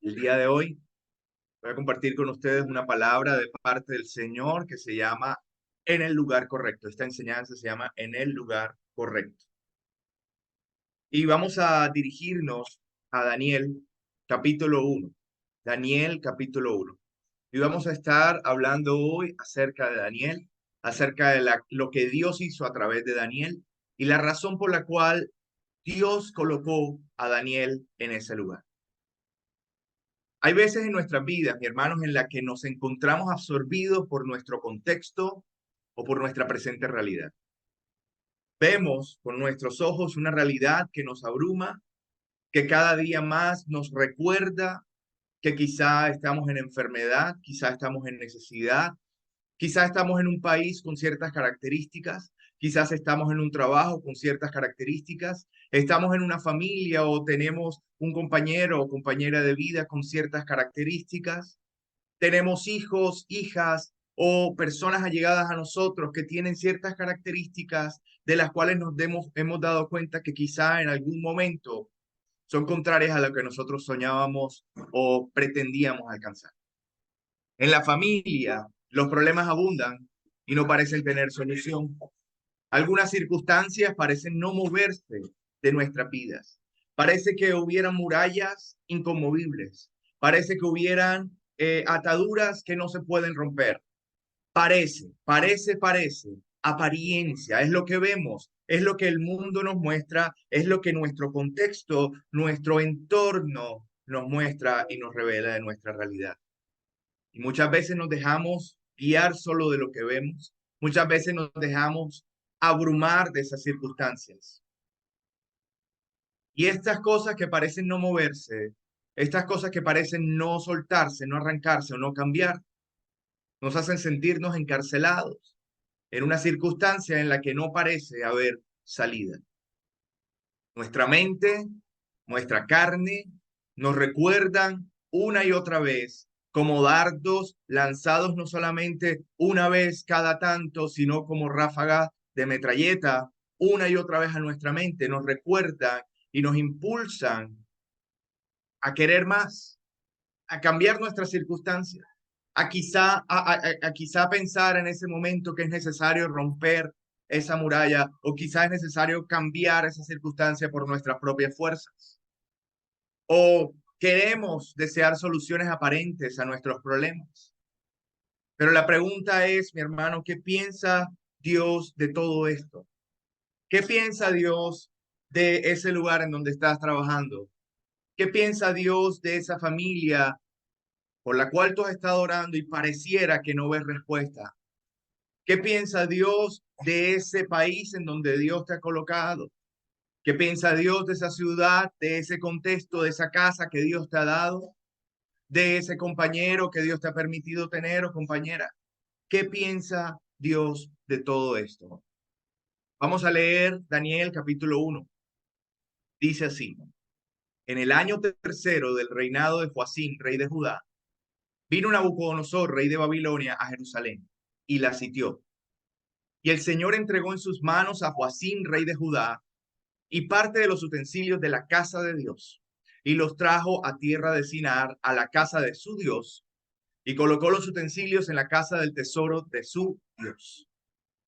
El día de hoy voy a compartir con ustedes una palabra de parte del Señor que se llama En el lugar correcto. Esta enseñanza se llama En el lugar correcto. Y vamos a dirigirnos a Daniel capítulo 1. Daniel capítulo 1. Y vamos a estar hablando hoy acerca de Daniel, acerca de lo que Dios hizo a través de Daniel y la razón por la cual Dios colocó a Daniel en ese lugar. Hay veces en nuestras vidas, mi hermanos, en la que nos encontramos absorbidos por nuestro contexto o por nuestra presente realidad. Vemos con nuestros ojos una realidad que nos abruma, que cada día más nos recuerda que quizá estamos en enfermedad, quizá estamos en necesidad, quizá estamos en un país con ciertas características, quizás estamos en un trabajo con ciertas características, estamos en una familia o tenemos un compañero o compañera de vida con ciertas características, tenemos hijos, hijas o personas allegadas a nosotros que tienen ciertas características de las cuales hemos dado cuenta que quizá en algún momento son contrarias a lo que nosotros soñábamos o pretendíamos alcanzar. En la familia, los problemas abundan y no parecen tener solución. Algunas circunstancias parecen no moverse de nuestras vidas. Parece que hubieran murallas inconmovibles. Parece que hubieran ataduras que no se pueden romper. Parece. Apariencia, es lo que vemos, es lo que el mundo nos muestra, es lo que nuestro contexto, nuestro entorno nos muestra y nos revela de nuestra realidad. Y muchas veces nos dejamos guiar solo de lo que vemos. Muchas veces nos dejamos abrumar de esas circunstancias. Y estas cosas que parecen no moverse, estas cosas que parecen no soltarse, no arrancarse o no cambiar, nos hacen sentirnos encarcelados en una circunstancia en la que no parece haber salida. Nuestra mente, nuestra carne, nos recuerdan una y otra vez como dardos lanzados no solamente una vez cada tanto, sino como ráfagas de metralleta, una y otra vez a nuestra mente, nos recuerdan y nos impulsan a querer más, a cambiar nuestras circunstancias, a quizá pensar en ese momento que es necesario romper esa muralla o quizá es necesario cambiar esa circunstancia por nuestras propias fuerzas. O queremos desear soluciones aparentes a nuestros problemas. Pero la pregunta es, mi hermano, ¿qué piensa Dios de todo esto? ¿Qué piensa Dios de ese lugar en donde estás trabajando? ¿Qué piensa Dios de esa familia por la cual tú has estado orando y pareciera que no ves respuesta? ¿Qué piensa Dios de ese país en donde Dios te ha colocado? ¿Qué piensa Dios de esa ciudad, de ese contexto, de esa casa que Dios te ha dado? ¿De ese compañero que Dios te ha permitido tener o compañera? ¿Qué piensa Dios de todo esto? Vamos a leer Daniel capítulo 1. Dice así: en el año tercero del reinado de Joacim, rey de Judá, vino Nabucodonosor, rey de Babilonia, a Jerusalén y la sitió. Y el Señor entregó en sus manos a Joacim, rey de Judá, y parte de los utensilios de la casa de Dios, y los trajo a tierra de Sinar, a la casa de su Dios, y colocó los utensilios en la casa del tesoro de su Dios.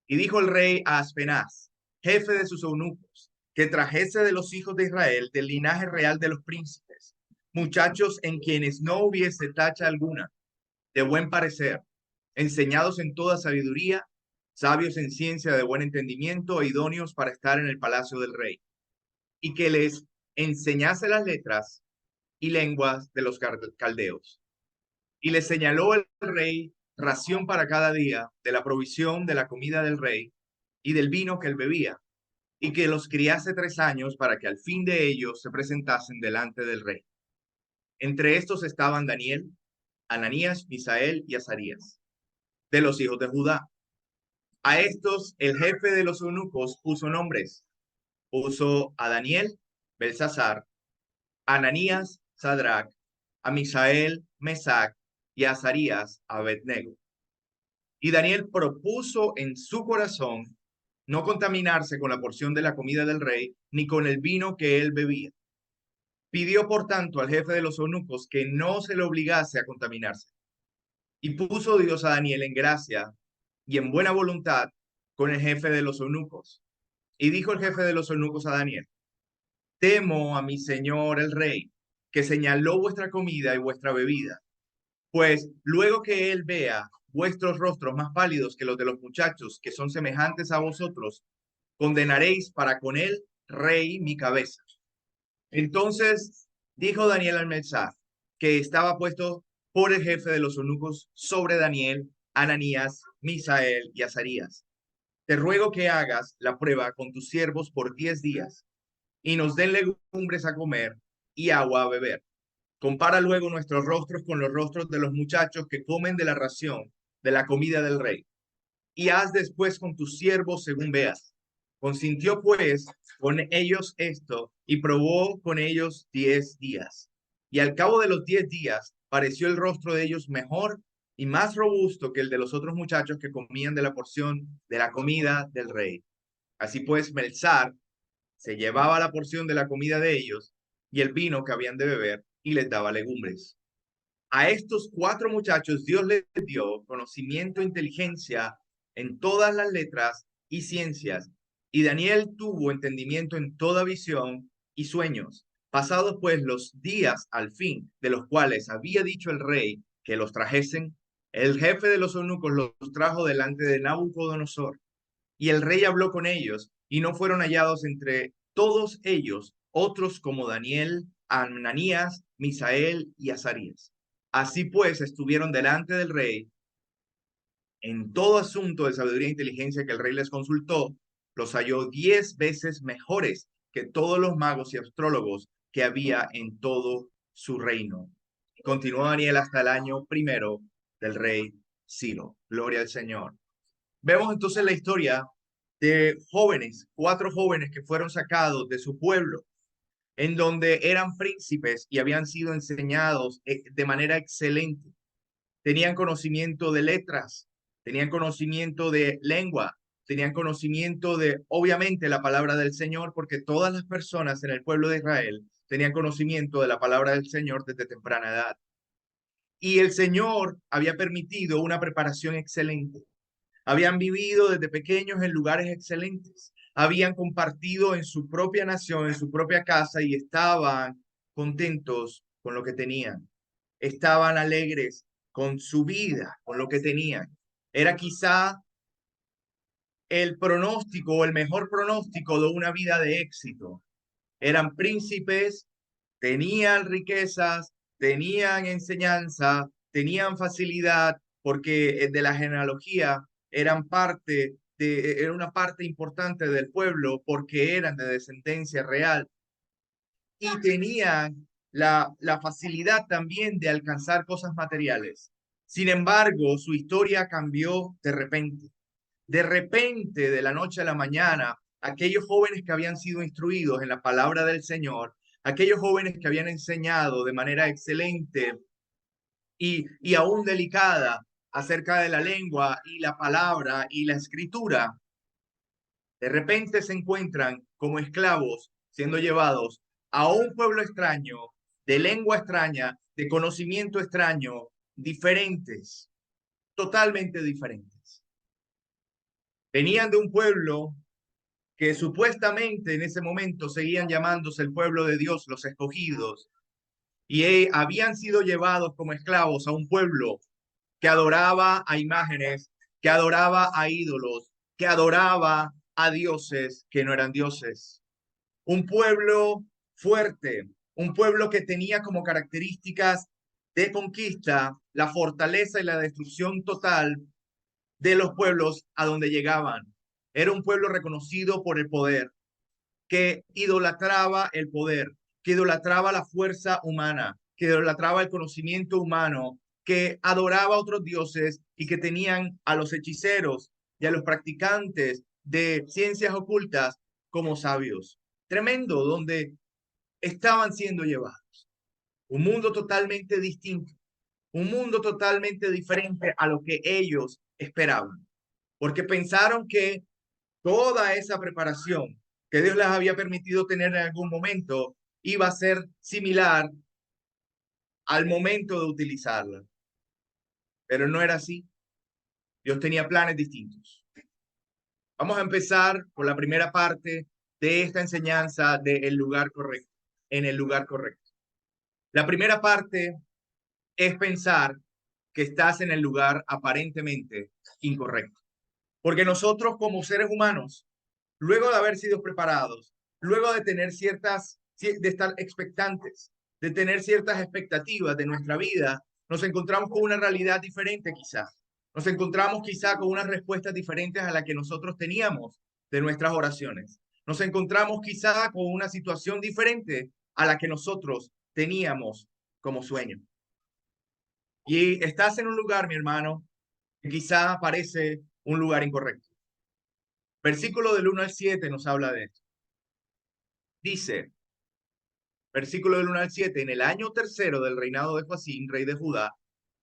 Y dijo el rey a Aspenaz, jefe de sus eunucos, que trajese de los hijos de Israel, del linaje real de los príncipes, muchachos en quienes no hubiese tacha alguna, de buen parecer, enseñados en toda sabiduría, sabios en ciencia de buen entendimiento e idóneos para estar en el palacio del rey, y que les enseñase las letras y lenguas de los caldeos. Y les señaló el rey ración para cada día de la provisión de la comida del rey y del vino que él bebía, y que los criase 3 años para que al fin de ellos se presentasen delante del rey. Entre estos estaban Daniel, Ananías, Misael y Azarías, de los hijos de Judá. A estos el jefe de los eunucos puso nombres. Puso a Daniel, Belsasar, a Ananías, Sadrach, a Misael, Mesac y a Azarías, Abednego. Y Daniel propuso en su corazón no contaminarse con la porción de la comida del rey, ni con el vino que él bebía. Pidió, por tanto, al jefe de los eunucos que no se le obligase a contaminarse. Y puso Dios a Daniel en gracia y en buena voluntad con el jefe de los eunucos. Y dijo el jefe de los eunucos a Daniel: temo a mi señor el rey, que señaló vuestra comida y vuestra bebida. Pues luego que él vea vuestros rostros más pálidos que los de los muchachos que son semejantes a vosotros, condenaréis para con él, rey, mi cabeza. Entonces dijo Daniel al Melzar, que estaba puesto por el jefe de los eunucos sobre Daniel, Ananías, Misael y Azarías: te ruego que hagas la prueba con tus siervos por 10 días y nos den legumbres a comer y agua a beber. Compara luego nuestros rostros con los rostros de los muchachos que comen de la ración de la comida del rey, y haz después con tus siervos según veas. Consintió pues con ellos esto y probó con ellos 10 días. Y al cabo de los 10 días pareció el rostro de ellos mejor y más robusto que el de los otros muchachos que comían de la porción de la comida del rey. Así pues, Melzar se llevaba la porción de la comida de ellos y el vino que habían de beber y les daba legumbres. A estos 4 muchachos Dios les dio conocimiento e inteligencia en todas las letras y ciencias, y Daniel tuvo entendimiento en toda visión y sueños. Pasados pues los días al fin de los cuales había dicho el rey que los trajesen, el jefe de los eunucos los trajo delante de Nabucodonosor, y el rey habló con ellos, y no fueron hallados entre todos ellos otros como Daniel, Ananías, Misael y Azarías. Así pues, estuvieron delante del rey en todo asunto de sabiduría e inteligencia que el rey les consultó, los halló 10 veces mejores que todos los magos y astrólogos que había en todo su reino. Continuó Daniel hasta el año primero del rey Ciro. Gloria al Señor. Vemos entonces la historia de jóvenes, 4 jóvenes que fueron sacados de su pueblo, en donde eran príncipes y habían sido enseñados de manera excelente. Tenían conocimiento de letras, tenían conocimiento de lengua, tenían conocimiento de, obviamente, la palabra del Señor, porque todas las personas en el pueblo de Israel tenían conocimiento de la palabra del Señor desde temprana edad. Y el Señor había permitido una preparación excelente. Habían vivido desde pequeños en lugares excelentes. Habían compartido en su propia nación, en su propia casa, y estaban contentos con lo que tenían. Estaban alegres con su vida, con lo que tenían. Era quizá el pronóstico o el mejor pronóstico de una vida de éxito. Eran príncipes, tenían riquezas, tenían enseñanza, tenían facilidad, porque de la genealogía eran era una parte importante del pueblo, porque eran de descendencia real y tenían la facilidad también de alcanzar cosas materiales. Sin embargo, su historia cambió de repente. De repente, de la noche a la mañana, aquellos jóvenes que habían sido instruidos en la palabra del Señor, aquellos jóvenes que habían enseñado de manera excelente y aún delicada acerca de la lengua y la palabra y la escritura, de repente se encuentran como esclavos siendo llevados a un pueblo extraño, de lengua extraña, de conocimiento extraño, diferentes, totalmente diferentes. Venían de un pueblo que supuestamente en ese momento seguían llamándose el pueblo de Dios, los escogidos, y habían sido llevados como esclavos a un pueblo que adoraba a imágenes, que adoraba a ídolos, que adoraba a dioses que no eran dioses. Un pueblo fuerte, un pueblo que tenía como características de conquista la fortaleza y la destrucción total de los pueblos a donde llegaban. Era un pueblo reconocido por el poder, que idolatraba el poder, que idolatraba la fuerza humana, que idolatraba el conocimiento humano, que adoraba a otros dioses y que tenían a los hechiceros y a los practicantes de ciencias ocultas como sabios. Tremendo, donde estaban siendo llevados. Un mundo totalmente distinto, un mundo totalmente diferente a lo que ellos esperaban, porque pensaron que toda esa preparación que Dios les había permitido tener en algún momento iba a ser similar al momento de utilizarla. Pero no era así. Dios tenía planes distintos. Vamos a empezar por la primera parte de esta enseñanza de el lugar correcto, en el lugar correcto. La primera parte es pensar que estás en el lugar aparentemente incorrecto. Porque nosotros como seres humanos, luego de haber sido preparados, luego de tener de estar expectantes, de tener ciertas expectativas de nuestra vida, nos encontramos con una realidad diferente quizá. Nos encontramos quizá con unas respuestas diferentes a la que nosotros teníamos de nuestras oraciones. Nos encontramos quizá con una situación diferente a la que nosotros teníamos como sueño. Y estás en un lugar, mi hermano, que quizá parece un lugar incorrecto. Versículo del 1 al 7 nos habla de esto. Dice, versículo del 1 al 7, en el año tercero del reinado de Joacim, rey de Judá,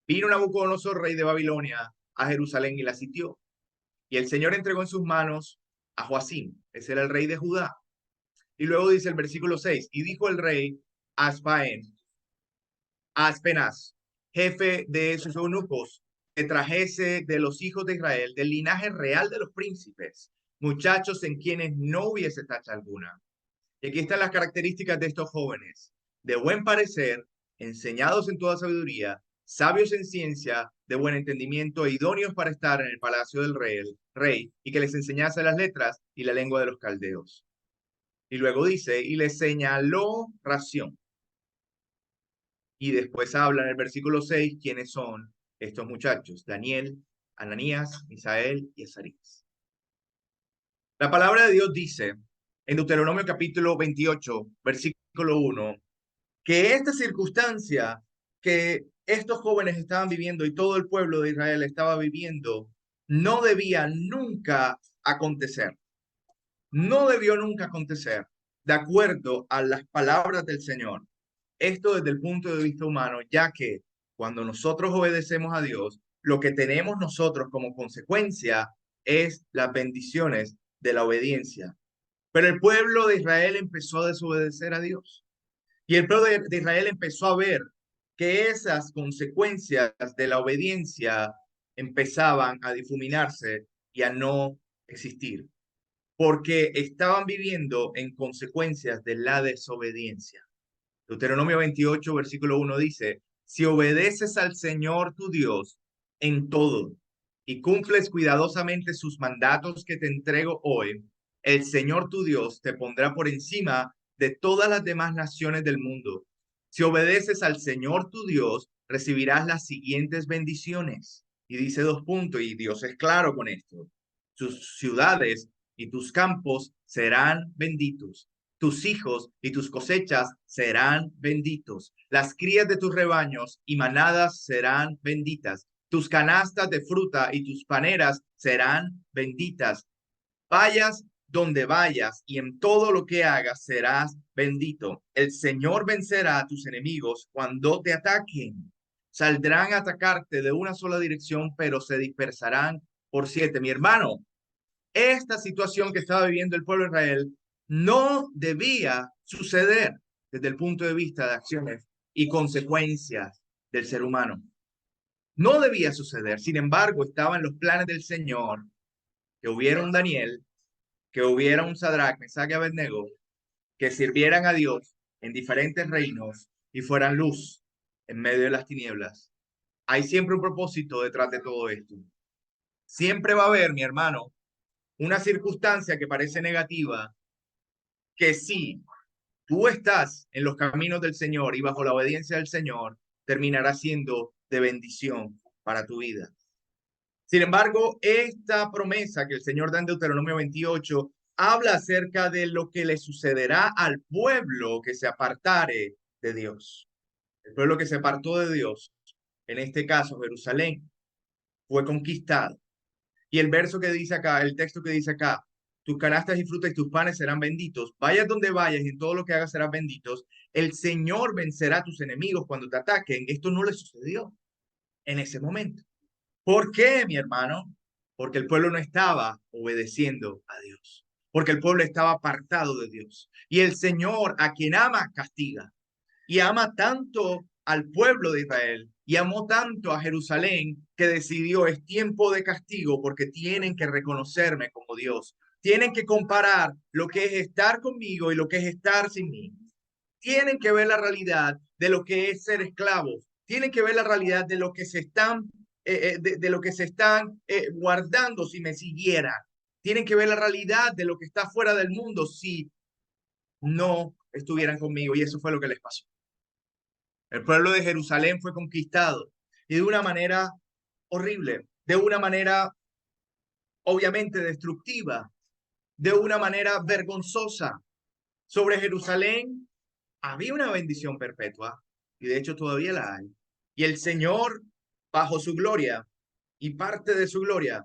vino Nabucodonosor, rey de Babilonia, a Jerusalén y la sitió. Y el Señor entregó en sus manos a Joacim, ese era el rey de Judá. Y luego dice el versículo 6, y dijo el rey a Aspenaz, jefe de sus eunucos, que trajese de los hijos de Israel, del linaje real de los príncipes, muchachos en quienes no hubiese tacha alguna. Y aquí están las características de estos jóvenes: de buen parecer, enseñados en toda sabiduría, sabios en ciencia, de buen entendimiento, e idóneos para estar en el palacio del rey, y que les enseñase las letras y la lengua de los caldeos. Y luego dice, y les señaló ración. Y después habla en el versículo 6 quiénes son estos muchachos: Daniel, Ananías, Misael y Azarías. La palabra de Dios dice en Deuteronomio capítulo 28, versículo 1, que esta circunstancia que estos jóvenes estaban viviendo y todo el pueblo de Israel estaba viviendo no debía nunca acontecer. No debió nunca acontecer de acuerdo a las palabras del Señor. Esto desde el punto de vista humano, ya que cuando nosotros obedecemos a Dios, lo que tenemos nosotros como consecuencia es las bendiciones de la obediencia. Pero el pueblo de Israel empezó a desobedecer a Dios. Y el pueblo de Israel empezó a ver que esas consecuencias de la obediencia empezaban a difuminarse y a no existir, porque estaban viviendo en consecuencias de la desobediencia. Deuteronomio 28, versículo 1 dice, si obedeces al Señor tu Dios en todo y cumples cuidadosamente sus mandatos que te entrego hoy, el Señor tu Dios te pondrá por encima de todas las demás naciones del mundo. Si obedeces al Señor tu Dios, recibirás las siguientes bendiciones. Y dice dos puntos, y Dios es claro con esto. Tus ciudades y tus campos serán benditos. Tus hijos y tus cosechas serán benditos. Las crías de tus rebaños y manadas serán benditas. Tus canastas de fruta y tus paneras serán benditas. Vayas donde vayas y en todo lo que hagas serás bendito. El Señor vencerá a tus enemigos cuando te ataquen. Saldrán a atacarte de una sola dirección, pero se dispersarán por 7. Mi hermano, esta situación que estaba viviendo el pueblo de Israel no debía suceder desde el punto de vista de acciones y consecuencias del ser humano. No debía suceder. Sin embargo, estaba en los planes del Señor que hubiera un Daniel, que hubiera un Sadrach, Mesach y Abednego, que sirvieran a Dios en diferentes reinos y fueran luz en medio de las tinieblas. Hay siempre un propósito detrás de todo esto. Siempre va a haber, mi hermano, una circunstancia que parece negativa, que si tú estás en los caminos del Señor y bajo la obediencia del Señor, terminará siendo de bendición para tu vida. Sin embargo, esta promesa que el Señor da en Deuteronomio 28 habla acerca de lo que le sucederá al pueblo que se apartare de Dios. El pueblo que se apartó de Dios, en este caso Jerusalén, fue conquistado. Y el verso que dice acá, el texto que dice acá, tus canastas y frutas y tus panes serán benditos. Vayas donde vayas y en todo lo que hagas serán benditos. El Señor vencerá a tus enemigos cuando te ataquen. Esto no le sucedió en ese momento. ¿Por qué, mi hermano? Porque el pueblo no estaba obedeciendo a Dios. porque el pueblo estaba apartado de Dios. Y el Señor, a quien ama, castiga. Y ama tanto al pueblo de Israel y amó tanto a Jerusalén que decidió: es tiempo de castigo porque tienen que reconocerme como Dios. Tienen que comparar lo que es estar conmigo y lo que es estar sin mí. Tienen que ver la realidad de lo que es ser esclavos. Tienen que ver la realidad de lo que se están, de lo que se están guardando si me siguieran. Tienen que ver la realidad de lo que está fuera del mundo si no estuvieran conmigo. Y eso fue lo que les pasó. El pueblo de Jerusalén fue conquistado y de una manera horrible, de una manera obviamente destructiva, de una manera vergonzosa. Sobre Jerusalén había una bendición perpetua y de hecho todavía la hay. Y el Señor, bajo su gloria y parte de su gloria,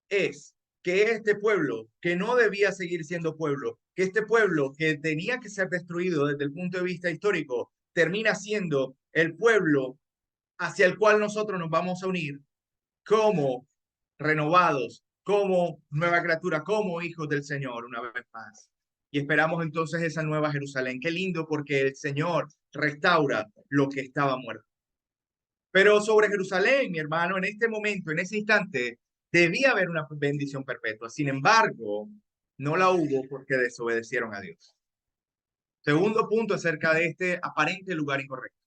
es que este pueblo, que no debía seguir siendo pueblo, que este pueblo que tenía que ser destruido desde el punto de vista histórico, termina siendo el pueblo hacia el cual nosotros nos vamos a unir como renovados, como nueva criatura, como hijos del Señor una vez más. Y esperamos entonces esa nueva Jerusalén. Qué lindo, porque el Señor restaura lo que estaba muerto. Pero sobre Jerusalén, mi hermano, en este momento, en ese instante, debía haber una bendición perpetua. Sin embargo, no la hubo porque desobedecieron a Dios. Segundo punto acerca de este aparente lugar incorrecto.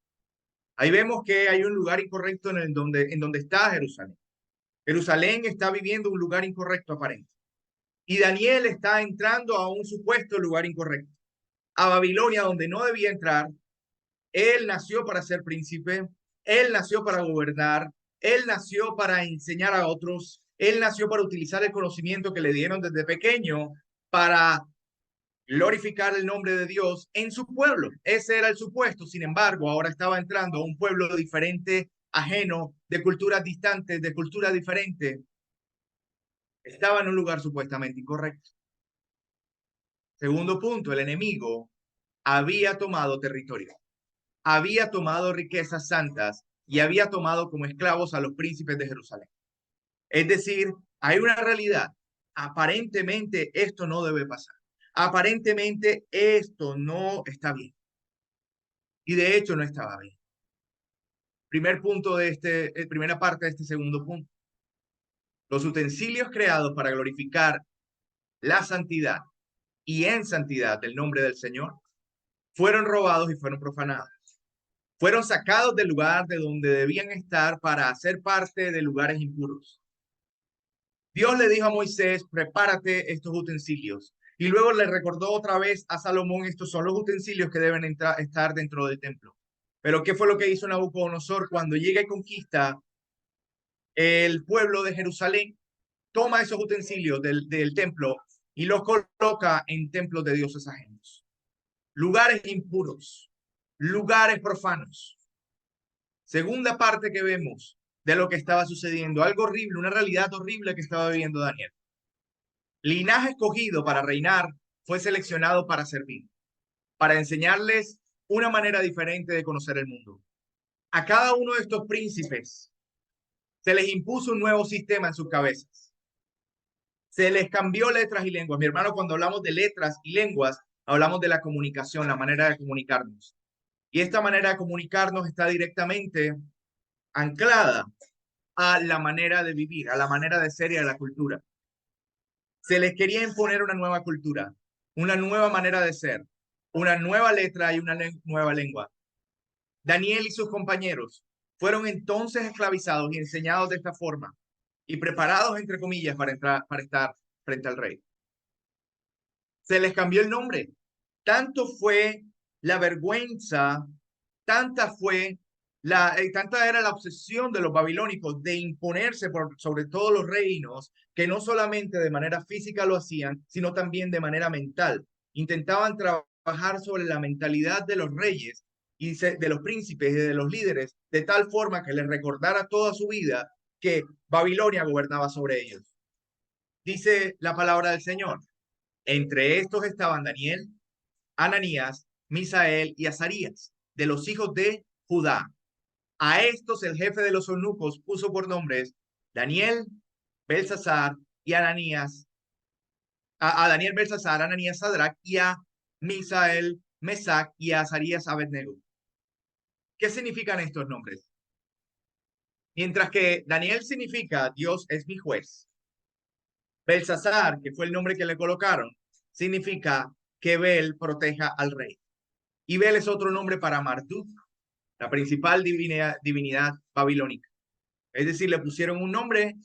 Ahí vemos que hay un lugar incorrecto en donde está Jerusalén. Jerusalén está viviendo un lugar incorrecto aparente. Y Daniel está entrando a un supuesto lugar incorrecto. A Babilonia, donde no debía entrar. Él nació para ser príncipe. Él nació para gobernar. Él nació para enseñar a otros. Él nació para utilizar el conocimiento que le dieron desde pequeño para glorificar el nombre de Dios en su pueblo. Ese era el supuesto. Sin embargo, ahora estaba entrando a un pueblo diferente, ajeno, de culturas distantes, de cultura diferente. Estaba en un lugar supuestamente incorrecto. Segundo punto, el enemigo había tomado territorio, había tomado riquezas santas y había tomado como esclavos a los príncipes de Jerusalén. Es decir, hay una realidad. Aparentemente esto no debe pasar. Aparentemente esto no está bien. Y de hecho no estaba bien. Primer punto de primera parte de este segundo punto. Los utensilios creados para glorificar la santidad y en santidad del nombre del Señor fueron robados y fueron profanados. Fueron sacados del lugar de donde debían estar para hacer parte de lugares impuros. Dios le dijo a Moisés: prepárate estos utensilios. Y luego le recordó otra vez a Salomón: estos son los utensilios que deben estar dentro del templo. Pero ¿qué fue lo que hizo Nabucodonosor cuando llega y conquista el pueblo de Jerusalén? Toma esos utensilios del templo y los coloca en templos de dioses ajenos. Lugares impuros, lugares profanos. Segunda parte que vemos de lo que estaba sucediendo, algo horrible, una realidad horrible que estaba viviendo Daniel. Linaje escogido para reinar fue seleccionado para servir, para enseñarles una manera diferente de conocer el mundo. A cada uno de estos príncipes se les impuso un nuevo sistema en sus cabezas. Se les cambió letras y lenguas. Mi hermano, cuando hablamos de letras y lenguas, hablamos de la comunicación, la manera de comunicarnos. Y esta manera de comunicarnos está directamente anclada a la manera de vivir, a la manera de ser y a la cultura. Se les quería imponer una nueva cultura, una nueva manera de ser, una nueva letra y una nueva lengua. Daniel y sus compañeros fueron entonces esclavizados y enseñados de esta forma y preparados, entre comillas, para estar frente al rey. Se les cambió el nombre. Tanto fue la vergüenza, tanta era la obsesión de los babilónicos de imponerse sobre todos los reinos, que no solamente de manera física lo hacían, sino también de manera mental. Intentaban trabajar sobre la mentalidad de los reyes y de los príncipes y de los líderes, de tal forma que les recordara toda su vida que Babilonia gobernaba sobre ellos. Dice la palabra del Señor: entre estos estaban Daniel, Ananías, Misael y Azarías, de los hijos de Judá. A estos el jefe de los eunucos puso por nombres Daniel, Belsasar y a Daniel, Belsasar, a Ananías, Sadrach, y a Misael, Mesac, y a Azarías, Abednego. ¿Qué significan estos nombres? Mientras que Daniel significa Dios es mi juez, Belsasar, que fue el nombre que le colocaron, significa que Bel proteja al rey. Y Bel es otro nombre para Marduk, la principal divinidad babilónica. Es decir, le pusieron un nombre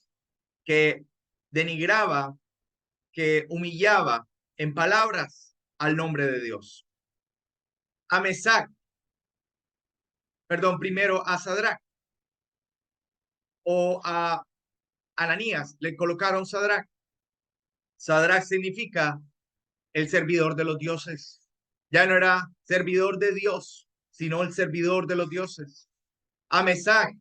que denigraba, que humillaba en palabras al nombre de Dios. A Mesac, perdón, primero a Sadrach o a Ananías le colocaron Sadrach. Sadrach significa el servidor de los dioses. Ya no era servidor de Dios, sino el servidor de los dioses. A Mesac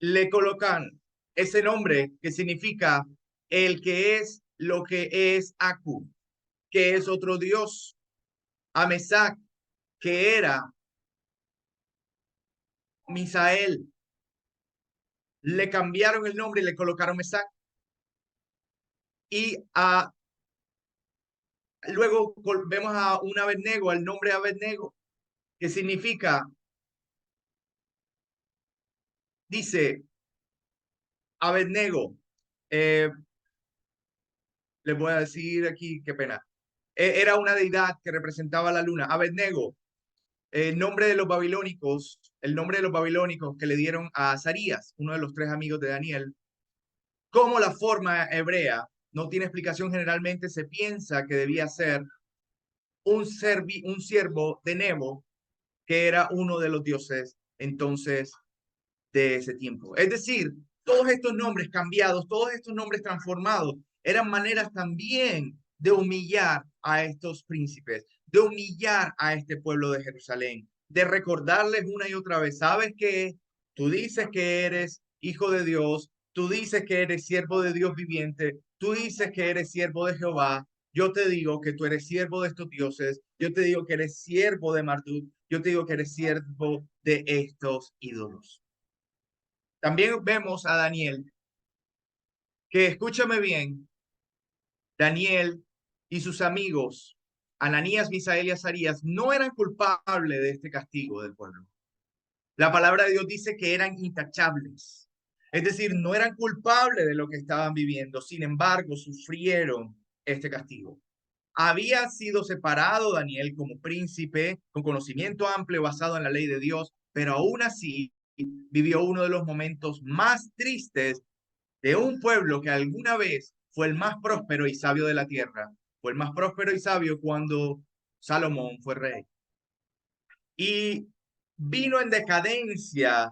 le colocan ese nombre que significa el que es lo que es Aku, que es otro dios. A Mesac, que era Misael, le cambiaron el nombre y le colocaron Mesac. Y luego vemos a un Abednego, al nombre Abednego, que significa, dice Abednego, les voy a decir aquí, qué pena, era una deidad que representaba la luna. Abednego, el nombre de los babilónicos, el nombre de los babilónicos que le dieron a Azarías, uno de los tres amigos de Daniel, como la forma hebrea no tiene explicación, generalmente se piensa que debía ser un siervo de Nebo, que era uno de los dioses entonces de ese tiempo. Es decir, todos estos nombres cambiados, todos estos nombres transformados, eran maneras también de humillar a estos príncipes, de humillar a este pueblo de Jerusalén, de recordarles una y otra vez, ¿sabes qué? Tú dices que eres hijo de Dios, tú dices que eres siervo de Dios viviente, tú dices que eres siervo de Jehová, yo te digo que tú eres siervo de estos dioses, yo te digo que eres siervo de Marduk, yo te digo que eres siervo de estos ídolos. También vemos a Daniel, que escúchame bien, Daniel y sus amigos, Ananías, Misael y Azarías, no eran culpables de este castigo del pueblo. La palabra de Dios dice que eran intachables. Es decir, no eran culpables de lo que estaban viviendo. Sin embargo, sufrieron este castigo. Había sido separado Daniel como príncipe, con conocimiento amplio basado en la ley de Dios, pero aún así vivió uno de los momentos más tristes de un pueblo que alguna vez fue el más próspero y sabio de la tierra. Fue el más próspero y sabio cuando Salomón fue rey. Y vino en decadencia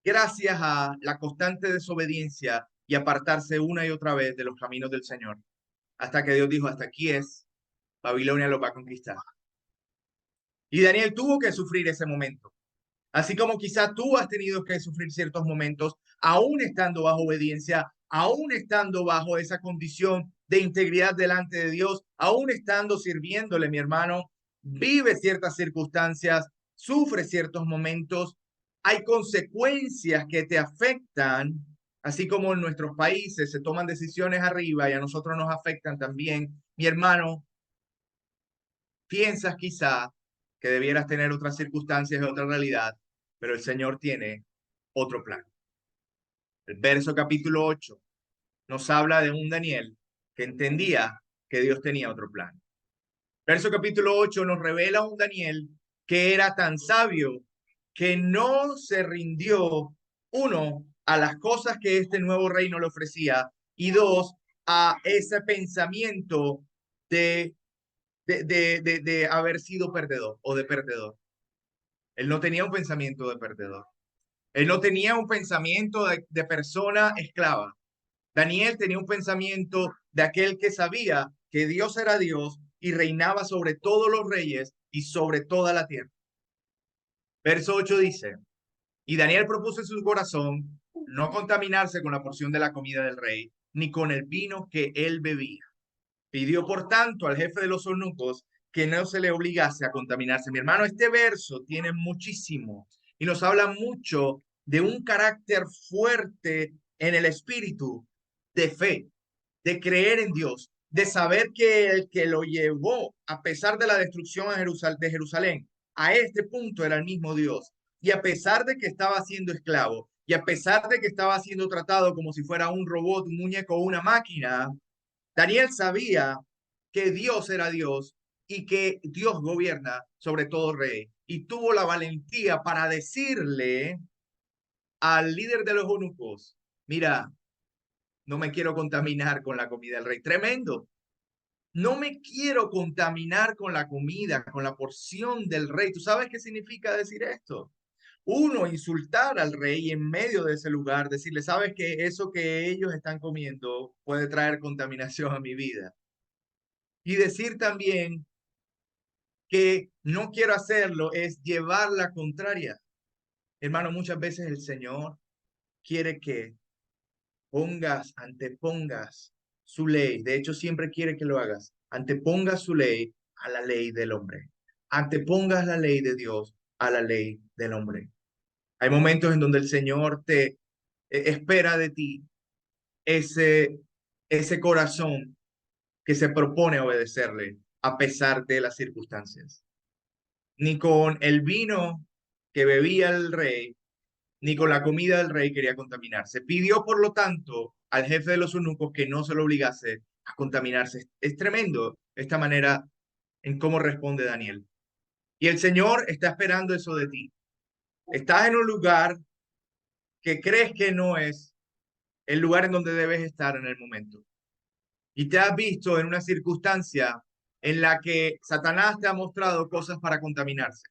gracias a la constante desobediencia y apartarse una y otra vez de los caminos del Señor. Hasta que Dios dijo, hasta aquí es, Babilonia lo va a conquistar. Y Daniel tuvo que sufrir ese momento. Así como quizá tú has tenido que sufrir ciertos momentos, aún estando bajo obediencia, aún estando bajo esa condición de integridad delante de Dios, aún estando sirviéndole, mi hermano, vive ciertas circunstancias, sufre ciertos momentos, hay consecuencias que te afectan, así como en nuestros países se toman decisiones arriba y a nosotros nos afectan también. Mi hermano, piensas quizá que debieras tener otras circunstancias y otra realidad, pero el Señor tiene otro plan. El verso capítulo 8 nos habla de un Daniel que entendía que Dios tenía otro plan. Verso capítulo 8 nos revela un Daniel que era tan sabio que no se rindió, uno, a las cosas que este nuevo reino le ofrecía, y dos, a ese pensamiento de de haber sido perdedor o de perdedor. Él no tenía un pensamiento de perdedor. Él no tenía un pensamiento de persona esclava. Daniel tenía un pensamiento de aquel que sabía que Dios era Dios y reinaba sobre todos los reyes y sobre toda la tierra. Verso 8 dice, y Daniel propuso en su corazón no contaminarse con la porción de la comida del rey, ni con el vino que él bebía. Pidió, por tanto, al jefe de los eunucos que no se le obligase a contaminarse. Mi hermano, este verso tiene muchísimo y nos habla mucho de un carácter fuerte en el espíritu de fe. de creer en Dios, de saber que el que lo llevó, a pesar de la destrucción de Jerusalén, a este punto era el mismo Dios. Y a pesar de que estaba siendo esclavo, y a pesar de que estaba siendo tratado como si fuera un robot, un muñeco o una máquina, Daniel sabía que Dios era Dios y que Dios gobierna sobre todo rey. Y tuvo la valentía para decirle al líder de los eunucos, mira, no me quiero contaminar con la comida del rey. Tremendo. No me quiero contaminar con la comida, con la porción del rey. ¿Tú sabes qué significa decir esto? Uno, insultar al rey en medio de ese lugar, decirle, sabes que eso que ellos están comiendo puede traer contaminación a mi vida. Y decir también que no quiero hacerlo es llevar la contraria. Hermano, muchas veces el Señor quiere que antepongas su ley. De hecho, siempre quiere que lo hagas. Antepongas su ley a la ley del hombre. Antepongas la ley de Dios a la ley del hombre. Hay momentos en donde el Señor te espera de ti ese, ese corazón que se propone obedecerle a pesar de las circunstancias. Ni con el vino que bebía el rey, ni con la comida del rey quería contaminarse. Pidió, por lo tanto, al jefe de los eunucos que no se lo obligase a contaminarse. Es tremendo esta manera en cómo responde Daniel. Y el Señor está esperando eso de ti. Estás en un lugar que crees que no es el lugar en donde debes estar en el momento. Y te has visto en una circunstancia en la que Satanás te ha mostrado cosas para contaminarse.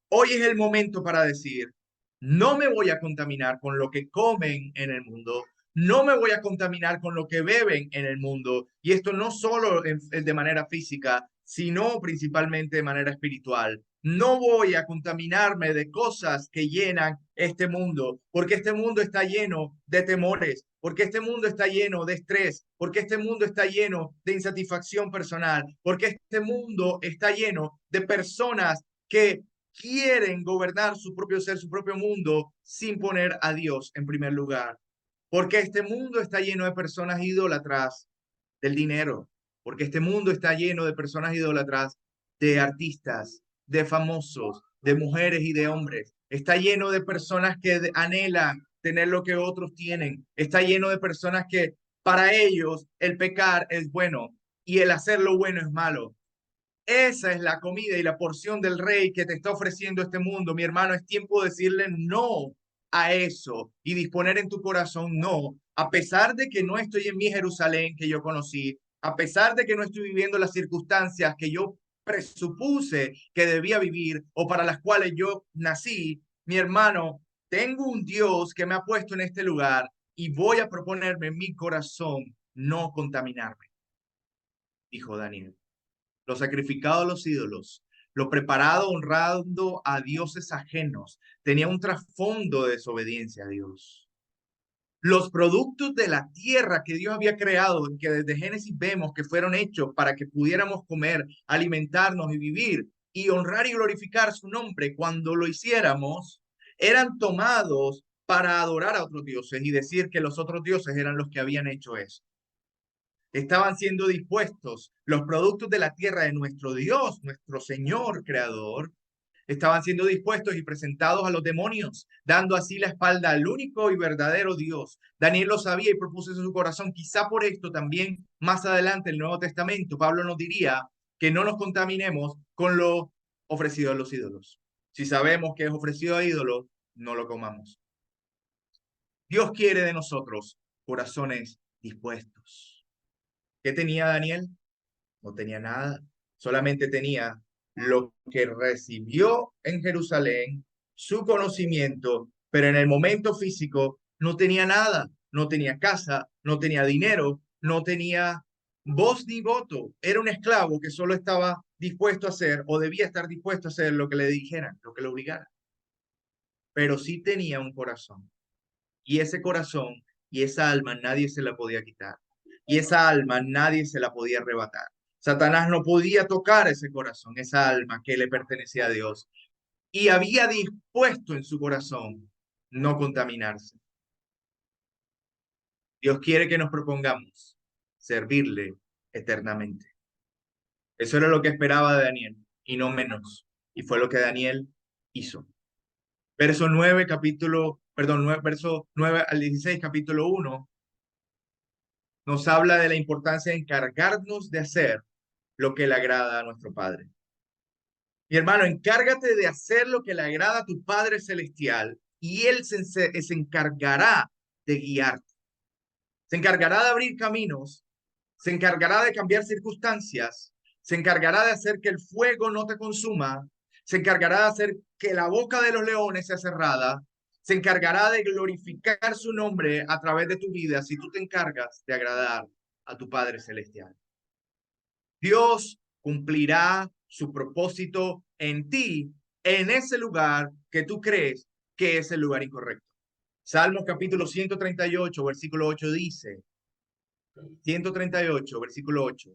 Hoy es el momento para decir, no me voy a contaminar con lo que comen en el mundo, no me voy a contaminar con lo que beben en el mundo. Y esto no solo de manera física, sino principalmente de manera espiritual. No voy a contaminarme de cosas que llenan este mundo, porque este mundo está lleno de temores, porque este mundo está lleno de estrés, porque este mundo está lleno de insatisfacción personal, porque este mundo está lleno de personas que quieren gobernar su propio ser, su propio mundo, sin poner a Dios en primer lugar. Porque este mundo está lleno de personas idólatras del dinero, porque este mundo está lleno de personas idólatras de artistas, de famosos, de mujeres y de hombres. Está lleno de personas que anhelan tener lo que otros tienen. Está lleno de personas que para ellos el pecar es bueno y el hacer lo bueno es malo. Esa es la comida y la porción del rey que te está ofreciendo este mundo, mi hermano. Es tiempo de decirle no a eso y disponer en tu corazón no, a pesar de que no estoy en mi Jerusalén que yo conocí, a pesar de que no estoy viviendo las circunstancias que yo presupuse que debía vivir o para las cuales yo nací, mi hermano, tengo un Dios que me ha puesto en este lugar y voy a proponerme en mi corazón no contaminarme, dijo Daniel. Lo sacrificado a los ídolos, lo preparado honrando a dioses ajenos, tenía un trasfondo de desobediencia a Dios. Los productos de la tierra que Dios había creado, que desde Génesis vemos que fueron hechos para que pudiéramos comer, alimentarnos y vivir y honrar y glorificar su nombre cuando lo hiciéramos, eran tomados para adorar a otros dioses y decir que los otros dioses eran los que habían hecho eso. Estaban siendo dispuestos los productos de la tierra de nuestro Dios, nuestro Señor Creador, estaban siendo dispuestos y presentados a los demonios, dando así la espalda al único y verdadero Dios. Daniel lo sabía y propuso en su corazón. Quizá por esto también más adelante en el Nuevo Testamento, Pablo nos diría que no nos contaminemos con lo ofrecido a los ídolos. Si sabemos que es ofrecido a ídolos, no lo comamos. Dios quiere de nosotros corazones dispuestos. ¿Qué tenía Daniel? No tenía nada, solamente tenía lo que recibió en Jerusalén, su conocimiento, pero en el momento físico no tenía nada, no tenía casa, no tenía dinero, no tenía voz ni voto, era un esclavo que solo estaba dispuesto a hacer o debía estar dispuesto a hacer lo que le dijeran, lo que le obligaran, pero sí tenía un corazón y ese corazón y esa alma nadie se la podía quitar. Y esa alma nadie se la podía arrebatar. Satanás no podía tocar ese corazón, esa alma que le pertenecía a Dios. Y había dispuesto en su corazón no contaminarse. Dios quiere que nos propongamos servirle eternamente. Eso era lo que esperaba de Daniel, y no menos. Y fue lo que Daniel hizo. Verso 9, verso 9 al 16, capítulo 1, nos habla de la importancia de encargarnos de hacer lo que le agrada a nuestro Padre. Mi hermano, encárgate de hacer lo que le agrada a tu Padre Celestial y Él se encargará de guiarte. Se encargará de abrir caminos, se encargará de cambiar circunstancias, se encargará de hacer que el fuego no te consuma, se encargará de hacer que la boca de los leones sea cerrada, se encargará de glorificar su nombre a través de tu vida si tú te encargas de agradar a tu Padre Celestial. Dios cumplirá su propósito en ti, en ese lugar que tú crees que es el lugar incorrecto. Salmos capítulo 138, versículo 8 dice, 138, versículo 8,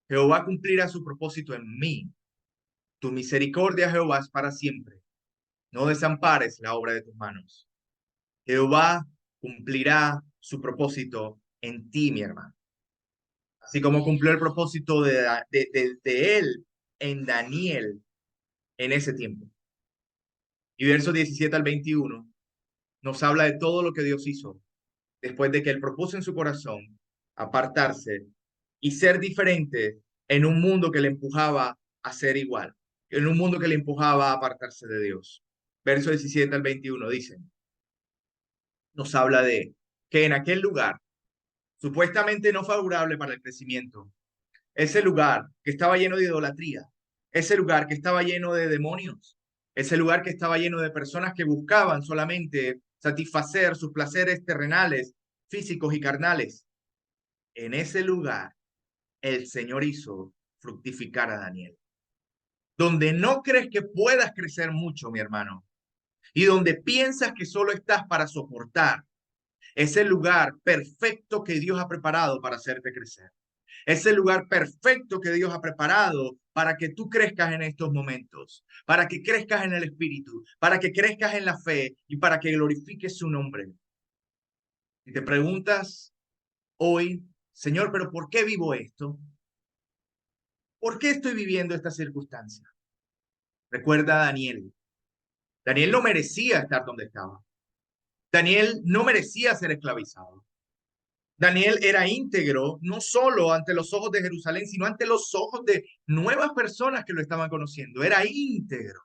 Jehová cumplirá su propósito en mí. Tu misericordia, Jehová, es para siempre. No desampares la obra de tus manos. Jehová cumplirá su propósito en ti, mi hermano. Así como cumplió el propósito de él en Daniel en ese tiempo. Y versos 17 al 21 nos habla de todo lo que Dios hizo después de que él propuso en su corazón apartarse y ser diferente en un mundo que le empujaba a ser igual, en un mundo que le empujaba a apartarse de Dios. Verso 17 al 21 dicen, nos habla de que en aquel lugar, supuestamente no favorable para el crecimiento, ese lugar que estaba lleno de idolatría, ese lugar que estaba lleno de demonios, ese lugar que estaba lleno de personas que buscaban solamente satisfacer sus placeres terrenales, físicos y carnales. En ese lugar, el Señor hizo fructificar a Daniel. Donde no crees que puedas crecer mucho, mi hermano, y donde piensas que solo estás para soportar, es el lugar perfecto que Dios ha preparado para hacerte crecer. Es el lugar perfecto que Dios ha preparado para que tú crezcas en estos momentos, para que crezcas en el Espíritu, para que crezcas en la fe y para que glorifiques su nombre. Y te preguntas hoy, Señor, pero ¿por qué vivo esto? ¿Por qué estoy viviendo esta circunstancia? Recuerda a Daniel. Daniel no merecía estar donde estaba. Daniel no merecía ser esclavizado. Daniel era íntegro, no solo ante los ojos de Jerusalén, sino ante los ojos de nuevas personas que lo estaban conociendo. Era íntegro,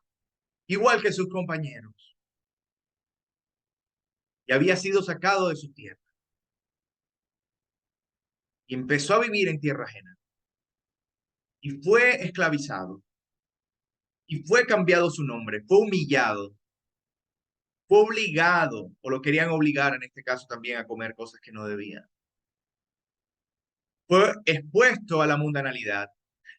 igual que sus compañeros. Y había sido sacado de su tierra. Y empezó a vivir en tierra ajena. Y fue esclavizado. Y fue cambiado su nombre. Fue humillado. Fue obligado, o lo querían obligar en este caso también a comer cosas que no debía. Fue expuesto a la mundanalidad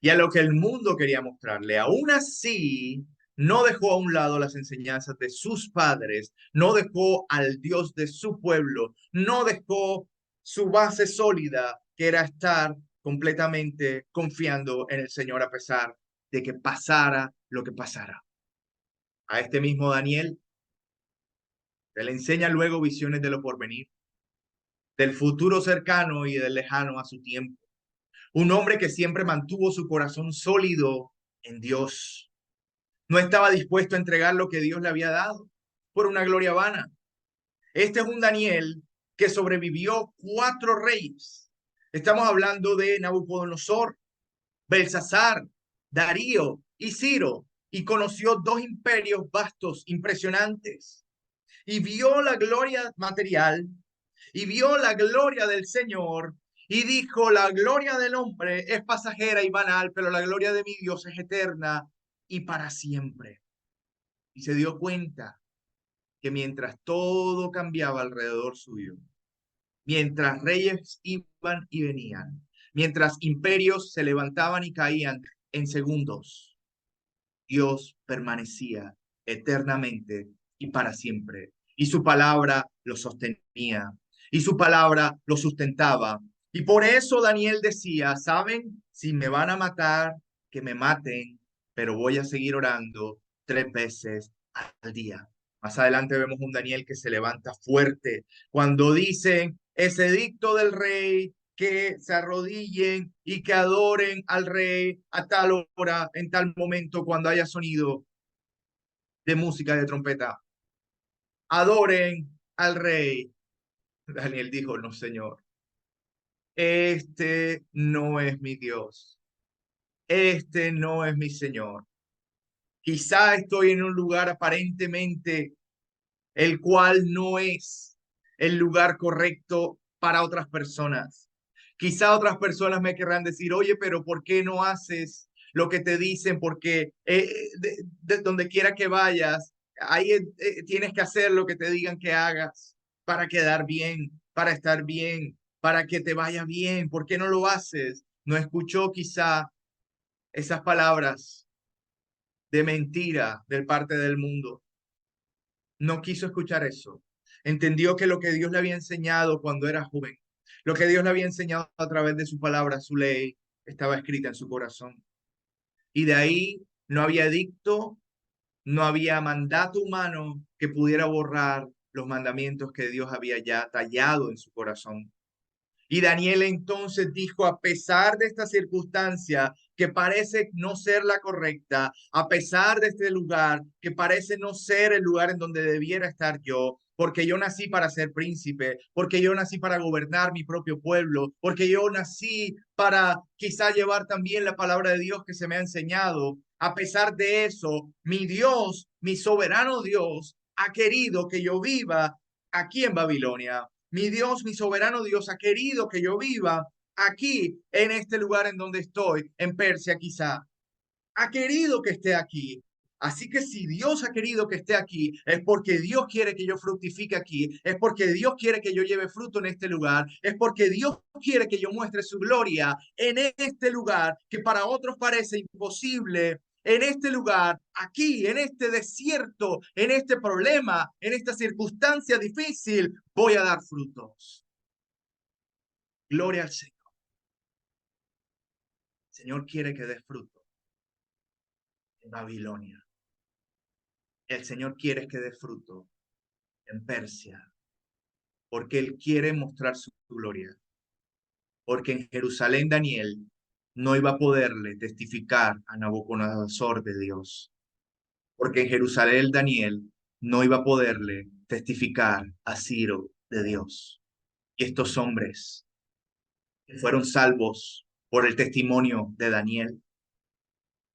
y a lo que el mundo quería mostrarle. Aún así, no dejó a un lado las enseñanzas de sus padres, no dejó al Dios de su pueblo, no dejó su base sólida, que era estar completamente confiando en el Señor a pesar de que pasara lo que pasara. A este mismo Daniel se le enseña luego visiones de lo porvenir, del futuro cercano y del lejano a su tiempo. Un hombre que siempre mantuvo su corazón sólido en Dios. No estaba dispuesto a entregar lo que Dios le había dado por una gloria vana. Este es un Daniel que sobrevivió 4 reyes. Estamos hablando de Nabucodonosor, Belsasar, Darío y Ciro, y conoció 2 imperios vastos, impresionantes, y vio la gloria material y vio la gloria del Señor y dijo, la gloria del hombre es pasajera y banal, pero la gloria de mi Dios es eterna y para siempre. Y se dio cuenta que mientras todo cambiaba alrededor suyo, mientras reyes iban y venían, mientras imperios se levantaban y caían en segundos, Dios permanecía eternamente y para siempre. Y su palabra lo sostenía, y su palabra lo sustentaba. Y por eso Daniel decía, ¿saben? Si me van a matar, que me maten, pero voy a seguir orando 3 veces al día. Más adelante vemos un Daniel que se levanta fuerte cuando dice, ese edicto del rey que se arrodillen y que adoren al rey a tal hora, en tal momento, cuando haya sonido de música de trompeta. Adoren al rey. Daniel dijo, no, Señor, este no es mi Dios. Este no es mi Señor. Quizá estoy en un lugar aparentemente el cual no es el lugar correcto para otras personas. Quizá otras personas me querrán decir, oye, pero ¿por qué no haces lo que te dicen? Porque de donde quiera que vayas, ahí tienes que hacer lo que te digan que hagas para quedar bien, para estar bien, para que te vaya bien. ¿Por qué no lo haces? No escuchó quizá esas palabras de mentira del parte del mundo. No quiso escuchar eso. Entendió que lo que Dios le había enseñado cuando era joven, lo que Dios le había enseñado a través de su palabra, su ley, estaba escrita en su corazón. Y de ahí no había edicto, no había mandato humano que pudiera borrar los mandamientos que Dios había ya tallado en su corazón. Y Daniel entonces dijo, a pesar de esta circunstancia que parece no ser la correcta, a pesar de este lugar que parece no ser el lugar en donde debiera estar yo, porque yo nací para ser príncipe, porque yo nací para gobernar mi propio pueblo, porque yo nací para quizá llevar también la palabra de Dios que se me ha enseñado. A pesar de eso, mi Dios, mi soberano Dios, ha querido que yo viva aquí en Babilonia. Mi Dios, mi soberano Dios, ha querido que yo viva aquí, en este lugar en donde estoy, en Persia quizá. Ha querido que esté aquí. Así que si Dios ha querido que esté aquí, es porque Dios quiere que yo fructifique aquí, es porque Dios quiere que yo lleve fruto en este lugar, es porque Dios quiere que yo muestre su gloria en este lugar que para otros parece imposible, en este lugar, aquí, en este desierto, en este problema, en esta circunstancia difícil, voy a dar frutos. Gloria al Señor. El Señor quiere que dé fruto en Babilonia. El Señor quiere que dé fruto en Persia, porque Él quiere mostrar su gloria, porque en Jerusalén Daniel no iba a poderle testificar a Nabucodonosor de Dios, porque en Jerusalén Daniel no iba a poderle testificar a Ciro de Dios. Y estos hombres que fueron salvos por el testimonio de Daniel,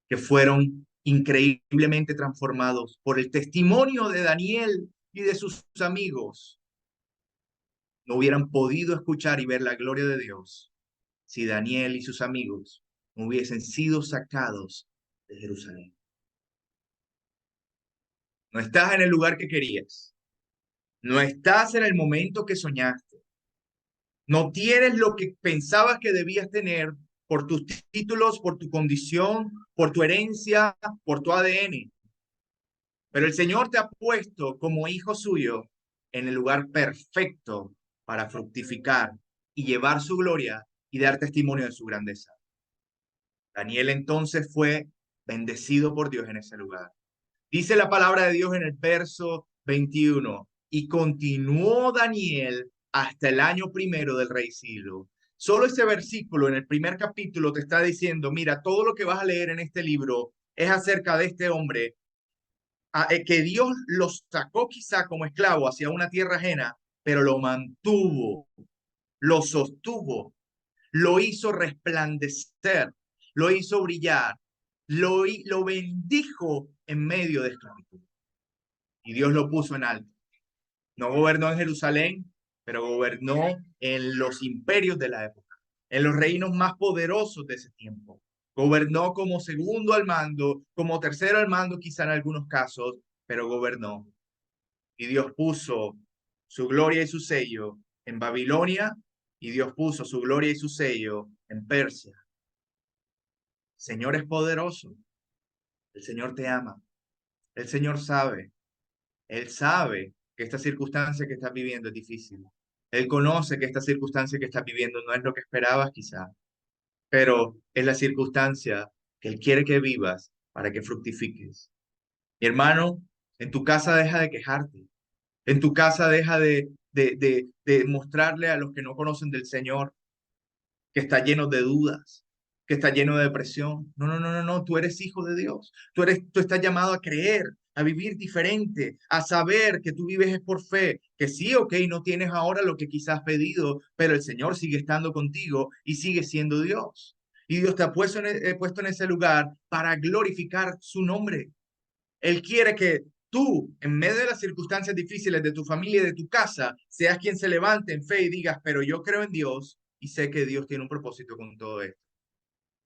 que fueron increíblemente transformados por el testimonio de Daniel y de sus amigos, no hubieran podido escuchar y ver la gloria de Dios si Daniel y sus amigos no hubiesen sido sacados de Jerusalén. No estás en el lugar que querías. No estás en el momento que soñaste. No tienes lo que pensabas que debías tener por tus títulos, por tu condición, por tu herencia, por tu ADN. Pero el Señor te ha puesto como hijo suyo en el lugar perfecto para fructificar y llevar su gloria y dar testimonio de su grandeza. Daniel entonces fue bendecido por Dios en ese lugar. Dice la palabra de Dios en el verso 21, y continuó Daniel hasta el año primero del rey Ciro. Solo ese versículo en el primer capítulo te está diciendo, mira, todo lo que vas a leer en este libro es acerca de este hombre, que Dios lo sacó quizá como esclavo hacia una tierra ajena, pero lo mantuvo, lo sostuvo, lo hizo resplandecer, lo hizo brillar, lo bendijo en medio de esclavitud. Y Dios lo puso en alto. No gobernó en Jerusalén, pero gobernó en los imperios de la época, en los reinos más poderosos de ese tiempo. Gobernó como segundo al mando, como tercero al mando quizá en algunos casos, pero gobernó. Y Dios puso su gloria y su sello en Babilonia, y Dios puso su gloria y su sello en Persia. El Señor es poderoso, el Señor te ama, el Señor sabe, Él sabe que esta circunstancia que estás viviendo es difícil. Él conoce que esta circunstancia que estás viviendo no es lo que esperabas quizá, pero es la circunstancia que Él quiere que vivas para que fructifiques. Mi hermano, en tu casa deja de quejarte. En tu casa deja de mostrarle a los que no conocen del Señor que está lleno de dudas, que está lleno de depresión. No, no, no, no, no, tú eres hijo de Dios. Tú estás llamado a creer, a vivir diferente, a saber que tú vives es por fe, que sí, ok, no tienes ahora lo que quizás has pedido, pero el Señor sigue estando contigo y sigue siendo Dios. Y Dios te ha puesto en ese lugar para glorificar su nombre. Él quiere que tú, en medio de las circunstancias difíciles de tu familia y de tu casa, seas quien se levante en fe y digas, pero yo creo en Dios y sé que Dios tiene un propósito con todo esto.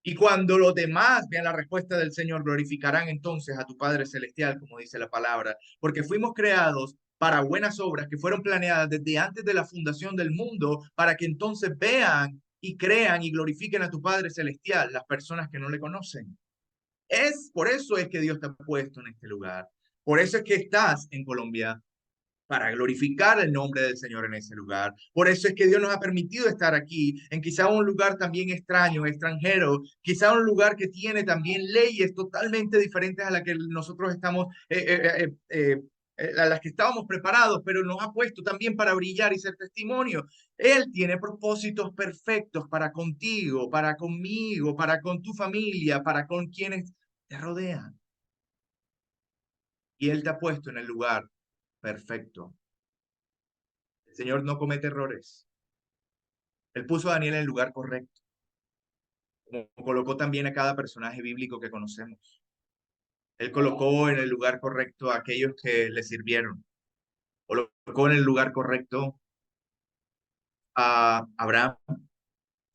Y cuando los demás vean la respuesta del Señor, glorificarán entonces a tu Padre Celestial, como dice la palabra, porque fuimos creados para buenas obras que fueron planeadas desde antes de la fundación del mundo, para que entonces vean y crean y glorifiquen a tu Padre Celestial, las personas que no le conocen. Por eso es que Dios te ha puesto en este lugar. Por eso es que estás en Colombia, para glorificar el nombre del Señor en ese lugar. Por eso es que Dios nos ha permitido estar aquí, en quizá un lugar también extraño, extranjero, quizá un lugar que tiene también leyes totalmente diferentes a las que nosotros estamos, a las que estábamos preparados, pero nos ha puesto también para brillar y ser testimonio. Él tiene propósitos perfectos para contigo, para conmigo, para con tu familia, para con quienes te rodean. Y Él te ha puesto en el lugar perfecto. El Señor no comete errores. Él puso a Daniel en el lugar correcto, como colocó también a cada personaje bíblico que conocemos. Él colocó en el lugar correcto a aquellos que le sirvieron. Colocó en el lugar correcto a Abraham,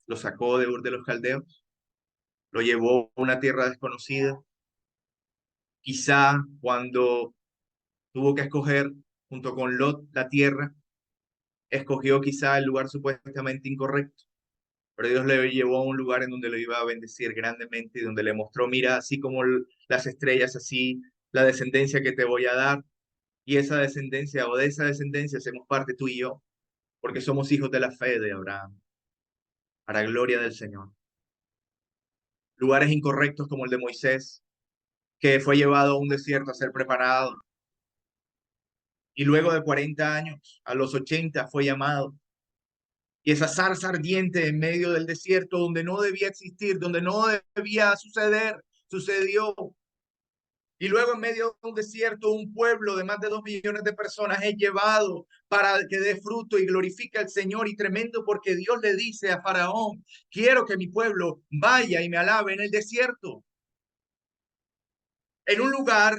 lo sacó de Ur de los Caldeos, lo llevó a una tierra desconocida. Quizá cuando tuvo que escoger junto con Lot la tierra, escogió quizá el lugar supuestamente incorrecto. Pero Dios le llevó a un lugar en donde lo iba a bendecir grandemente y donde le mostró, mira, así como las estrellas, así la descendencia que te voy a dar, y esa descendencia o de esa descendencia hacemos parte tú y yo, porque somos hijos de la fe de Abraham, para gloria del Señor. Lugares incorrectos como el de Moisés, que fue llevado a un desierto a ser preparado, y luego de 40 años, a los 80 fue llamado. Y esa zarza ardiente en medio del desierto, donde no debía existir, donde no debía suceder, sucedió. Y luego en medio de un desierto, un pueblo de más de 2 millones de personas es llevado para que dé fruto y glorifique al Señor. Y tremendo porque Dios le dice a Faraón, quiero que mi pueblo vaya y me alabe en el desierto, en un lugar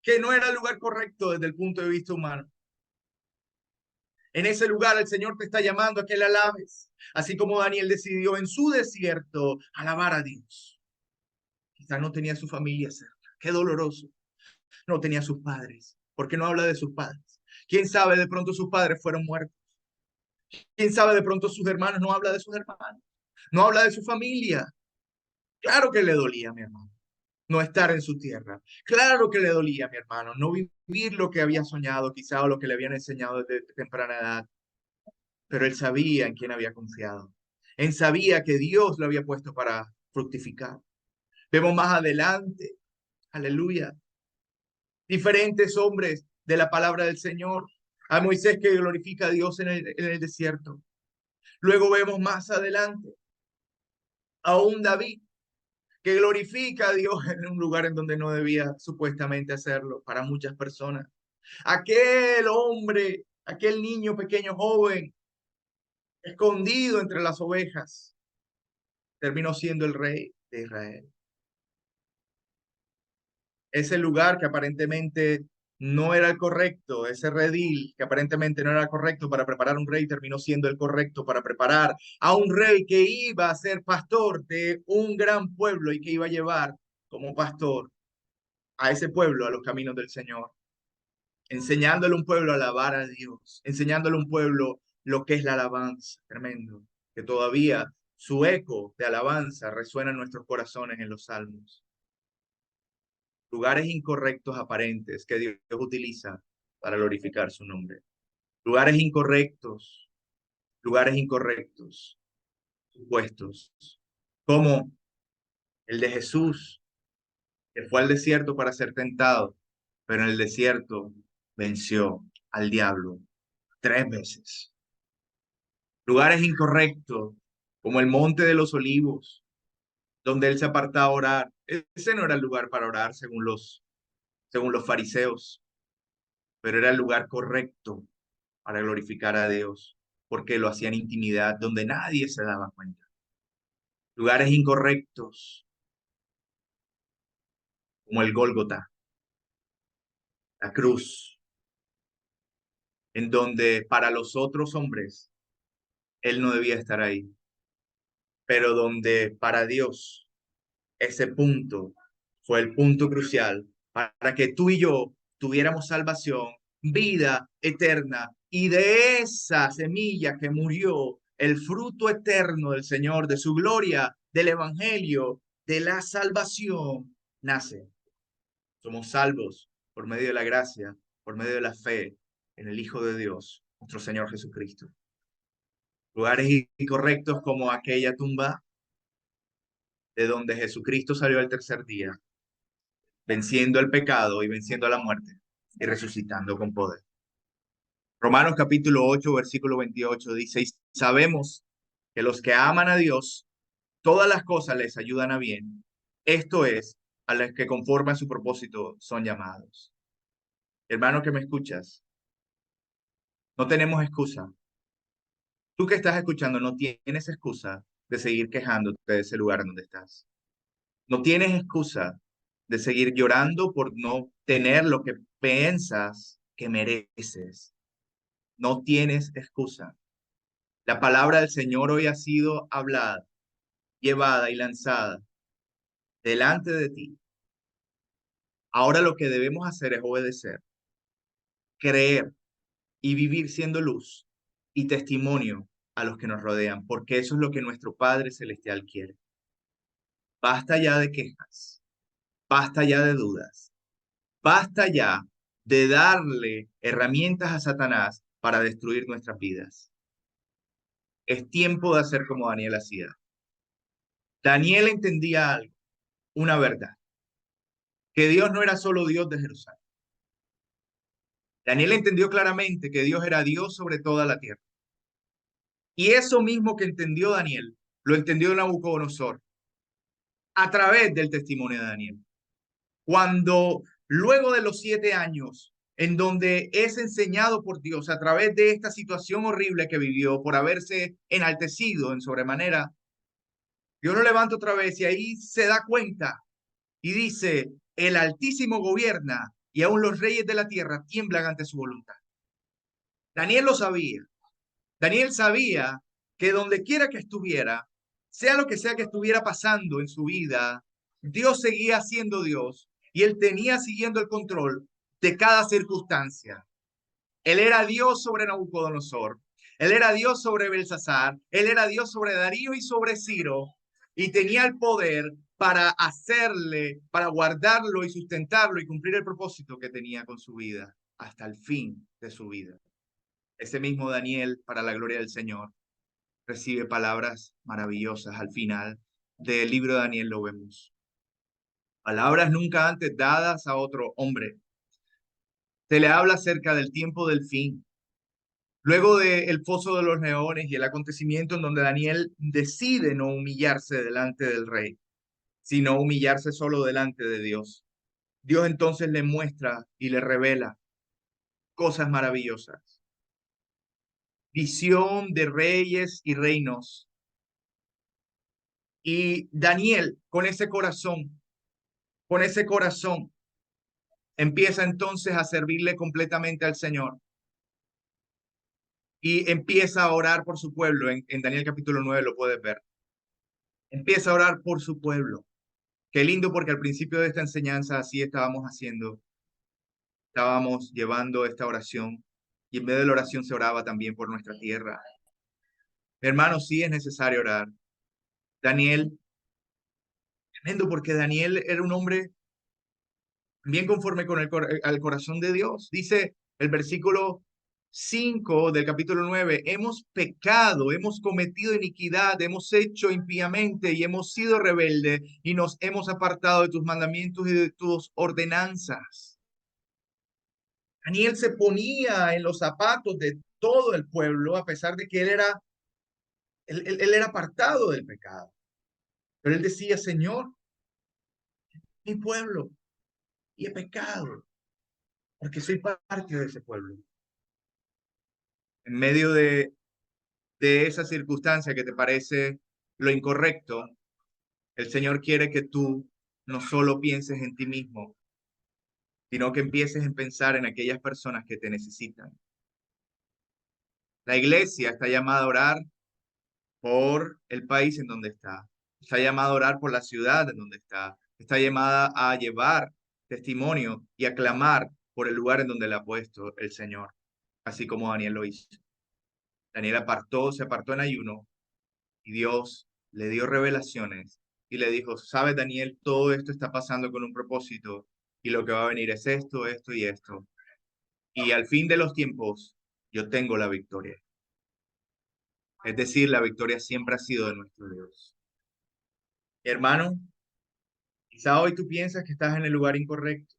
que no era el lugar correcto desde el punto de vista humano. En ese lugar el Señor te está llamando a que le alabes, así como Daniel decidió en su desierto alabar a Dios. Quizás no tenía su familia cerca, qué doloroso. No tenía sus padres. ¿Por qué no habla de sus padres? ¿Quién sabe de pronto sus padres fueron muertos? ¿Quién sabe de pronto sus hermanos? No habla de sus hermanos. No habla de su familia. Claro que le dolía a mi hermano no estar en su tierra. Claro que le dolía a mi hermano no vivir lo que había soñado, quizá o lo que le habían enseñado desde temprana edad. Pero él sabía en quién había confiado. Él sabía que Dios lo había puesto para fructificar. Vemos más adelante, aleluya, diferentes hombres de la palabra del Señor. A Moisés que glorifica a Dios en el desierto. Luego vemos más adelante a un David que glorifica a Dios en un lugar en donde no debía supuestamente hacerlo para muchas personas. Aquel hombre, aquel niño pequeño joven, escondido entre las ovejas, terminó siendo el rey de Israel. Ese lugar que aparentemente no era el correcto, ese redil que aparentemente no era el correcto para preparar un rey, terminó siendo el correcto para preparar a un rey que iba a ser pastor de un gran pueblo y que iba a llevar como pastor a ese pueblo a los caminos del Señor, enseñándole a un pueblo a alabar a Dios, enseñándole a un pueblo lo que es la alabanza, tremendo, que todavía su eco de alabanza resuena en nuestros corazones en los salmos. Lugares incorrectos aparentes que Dios utiliza para glorificar su nombre. Lugares incorrectos, supuestos, como el de Jesús, que fue al desierto para ser tentado, pero en el desierto venció al diablo 3 veces. Lugares incorrectos, como el Monte de los Olivos, donde él se apartaba a orar. Ese no era el lugar para orar según los fariseos, pero era el lugar correcto para glorificar a Dios, porque lo hacían en intimidad, donde nadie se daba cuenta. Lugares incorrectos, como el Gólgota, la cruz, en donde para los otros hombres él no debía estar ahí, pero donde para Dios ese punto fue el punto crucial para que tú y yo tuviéramos salvación, vida eterna, y de esa semilla que murió, el fruto eterno del Señor, de su gloria, del Evangelio, de la salvación, nace. Somos salvos por medio de la gracia, por medio de la fe en el Hijo de Dios, nuestro Señor Jesucristo. Lugares incorrectos como aquella tumba de donde Jesucristo salió al tercer día, venciendo el pecado y venciendo a la muerte y resucitando con poder. Romanos capítulo 8, versículo 28 dice, y sabemos que los que aman a Dios, todas las cosas les ayudan a bien. Esto es, a los que conforme a su propósito son llamados. Hermano que me escuchas, no tenemos excusa. Tú que estás escuchando no tienes excusa de seguir quejándote de ese lugar donde estás. No tienes excusa de seguir llorando por no tener lo que piensas que mereces. No tienes excusa. La palabra del Señor hoy ha sido hablada, llevada y lanzada delante de ti. Ahora lo que debemos hacer es obedecer, creer y vivir siendo luz y testimonio a los que nos rodean, porque eso es lo que nuestro Padre Celestial quiere. Basta ya de quejas, basta ya de dudas, basta ya de darle herramientas a Satanás para destruir nuestras vidas. Es tiempo de hacer como Daniel hacía. Daniel entendía algo, una verdad, que Dios no era solo Dios de Jerusalén. Daniel entendió claramente que Dios era Dios sobre toda la tierra. Y eso mismo que entendió Daniel, lo entendió Nabucodonosor a través del testimonio de Daniel. Cuando luego de los 7 años en donde es enseñado por Dios a través de esta situación horrible que vivió por haberse enaltecido en sobremanera, Dios lo levanta otra vez y ahí se da cuenta y dice, el Altísimo gobierna y aún los reyes de la tierra tiemblan ante su voluntad. Daniel lo sabía. Daniel sabía que donde quiera que estuviera, sea lo que sea que estuviera pasando en su vida, Dios seguía siendo Dios y él tenía siguiendo el control de cada circunstancia. Él era Dios sobre Nabucodonosor, él era Dios sobre Belsasar, él era Dios sobre Darío y sobre Ciro, y tenía el poder para hacerle, para guardarlo y sustentarlo y cumplir el propósito que tenía con su vida hasta el fin de su vida. Ese mismo Daniel, para la gloria del Señor, recibe palabras maravillosas al final del libro de Daniel, lo vemos. Palabras nunca antes dadas a otro hombre. Se le habla acerca del tiempo del fin. Luego del foso de los leones y el acontecimiento en donde Daniel decide no humillarse delante del rey, sino humillarse solo delante de Dios. Dios entonces le muestra y le revela cosas maravillosas. Visión de reyes y reinos. Y Daniel, con ese corazón, empieza entonces a servirle completamente al Señor y empieza a orar por su pueblo. En Daniel capítulo 9 lo puedes ver. Empieza a orar por su pueblo. Qué lindo porque al principio de esta enseñanza así estábamos haciendo. Estábamos llevando esta oración y en medio de la oración se oraba también por nuestra tierra. Hermanos, sí es necesario orar. Daniel, tremendo porque Daniel era un hombre bien conforme con al corazón de Dios. Dice el versículo 5 del capítulo 9, hemos pecado, hemos cometido iniquidad, hemos hecho impíamente y hemos sido rebeldes y nos hemos apartado de tus mandamientos y de tus ordenanzas. Daniel se ponía en los zapatos de todo el pueblo, a pesar de que él era Él era apartado del pecado. Pero él decía, Señor, mi pueblo, y he pecado, porque soy parte de ese pueblo. En medio de esa circunstancia que te parece lo incorrecto, el Señor quiere que tú no solo pienses en ti mismo, sino que empieces en pensar en aquellas personas que te necesitan. La iglesia está llamada a orar por el país en donde está llamada a orar por la ciudad en donde está llamada a llevar testimonio y a clamar por el lugar en donde le ha puesto el Señor, así como Daniel lo hizo. Daniel se apartó en ayuno y Dios le dio revelaciones y le dijo, sabes, Daniel, todo esto está pasando con un propósito y lo que va a venir es esto, esto y esto. Y al fin de los tiempos, yo tengo la victoria. Es decir, la victoria siempre ha sido de nuestro Dios. Hermano, quizá hoy tú piensas que estás en el lugar incorrecto.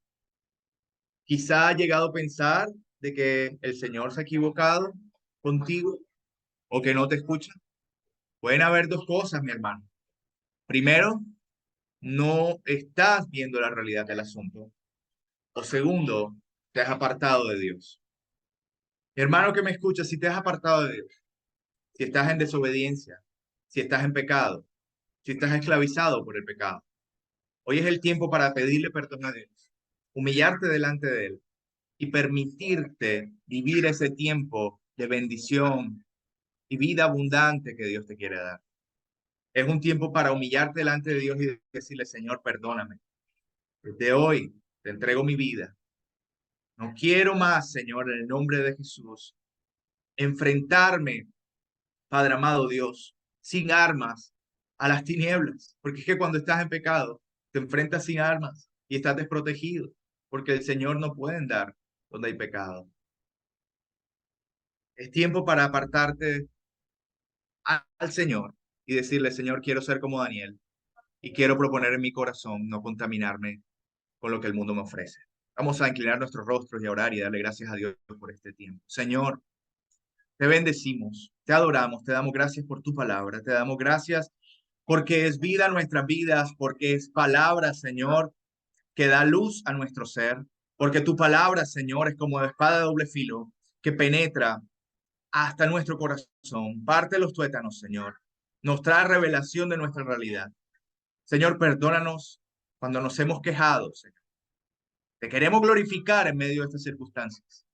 Quizá has llegado a pensar de que el Señor se ha equivocado contigo o que no te escucha. Pueden haber dos cosas, mi hermano. Primero, no estás viendo la realidad del asunto. O segundo, te has apartado de Dios. Mi hermano que me escucha, si te has apartado de Dios, si estás en desobediencia, si estás en pecado, si estás esclavizado por el pecado, hoy es el tiempo para pedirle perdón a Dios, humillarte delante de Él y permitirte vivir ese tiempo de bendición y vida abundante que Dios te quiere dar. Es un tiempo para humillarte delante de Dios y decirle, Señor, perdóname. Desde hoy te entrego mi vida. No quiero más, Señor, en el nombre de Jesús, enfrentarme, Padre amado Dios, sin armas a las tinieblas. Porque es que cuando estás en pecado, te enfrentas sin armas y estás desprotegido, porque el Señor no puede andar donde hay pecado. Es tiempo para apartarte al Señor y decirle, Señor, quiero ser como Daniel y quiero proponer en mi corazón no contaminarme con lo que el mundo me ofrece. Vamos a inclinar nuestros rostros y a orar y darle gracias a Dios por este tiempo. Señor, te bendecimos, te adoramos, te damos gracias por tu palabra, te damos gracias porque es vida a nuestras vidas, porque es palabra, Señor, que da luz a nuestro ser, porque tu palabra, Señor, es como de espada de doble filo que penetra hasta nuestro corazón, parte los tuétanos, Señor, nos trae revelación de nuestra realidad. Señor, perdónanos cuando nos hemos quejado, Señor. Te queremos glorificar en medio de estas circunstancias.